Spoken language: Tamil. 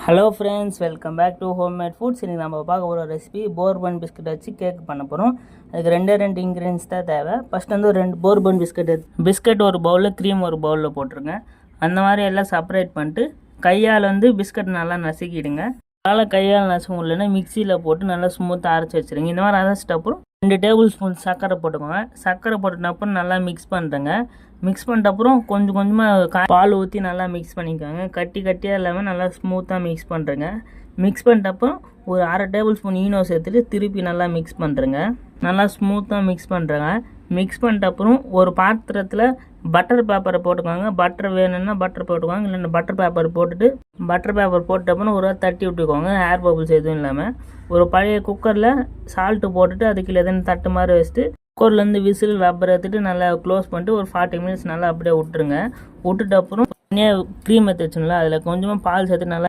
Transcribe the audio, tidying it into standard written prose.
Hello friends, welcome back to homemade foods. இன்றைக்கி நம்ம பார்க்க போகிற ரெசிபி போர்பன் பிஸ்கட் வச்சு கேக் பண்ண போகிறோம். அதுக்கு ரெண்டு இன்க்ரீடியன்ஸ் தான் தேவை. ஃபஸ்ட் வந்து ஒரு 2 போர்பன் பிஸ்கட் ஒரு பவுலில், க்ரீம் ஒரு பவுலில் போட்டுருங்க. அந்த மாதிரி எல்லாம் செப்பரேட் பண்ணிட்டு கையால் வந்து பிஸ்கட் நல்லா நசுக்கிடுங்க. கையால் நசுக்க முடியலன்னா மிக்சியில் போட்டு நல்லா ஸ்மூத்தாக அரைச்சி வச்சுருங்க. இந்த மாதிரி அரைச்சிட்ட அப்புறம் 2 டேபிள் ஸ்பூன் சர்க்கரை போட்டுக்கோங்க. சர்க்கரை போட்டுன அப்புறம் நல்லா மிக்ஸ் பண்ணுறேங்க. மிக்ஸ் பண்ணிட்ட அப்புறம் கொஞ்சமாக பால் ஊற்றி நல்லா மிக்ஸ் பண்ணிக்கோங்க. கட்டியாக இல்லாமல் நல்லா ஸ்மூத்தாக மிக்ஸ் பண்ணுறேங்க. மிக்ஸ் பண்ணிட்ட அப்புறம் ஒரு 1/2 டேபிள் ஸ்பூன் ஈனோ சேர்த்துட்டு திருப்பி நல்லா மிக்ஸ் பண்ணுறேங்க. நல்லா ஸ்மூத்தாக மிக்ஸ் பண்ணுறேங்க. மிக்ஸ் பண்ணிட்ட அப்புறம் ஒரு பாத்திரத்தில் பட்டர் பேப்பரை போட்டுக்கோங்க. பட்டர் வேணும்னா பட்டர் போட்டுக்கோங்க, இல்லைன்னா பட்டர் பேப்பர் போட்ட அப்புறம் ஒரு தட்டி விட்டுக்கோங்க, ஏர் பபிள்ஸ் எதுவும் இல்லாமல். ஒரு பழைய குக்கரில் சால்ட்டு போட்டுட்டு அதுக்கு எதுவும் தட்டு மாதிரி வச்சுட்டு குக்கர்லேருந்து விசில் ரப்பர் எடுத்துட்டு நல்லா க்ளோஸ் பண்ணிட்டு ஒரு 40 மினிட்ஸ் நல்லா அப்படியே விட்டுருங்க. விட்டுட்டு அப்புறம் தனியாக க்ரீம் எடுத்து வச்சுங்களா, அதில் கொஞ்சமாக பால் சேர்த்து நல்லா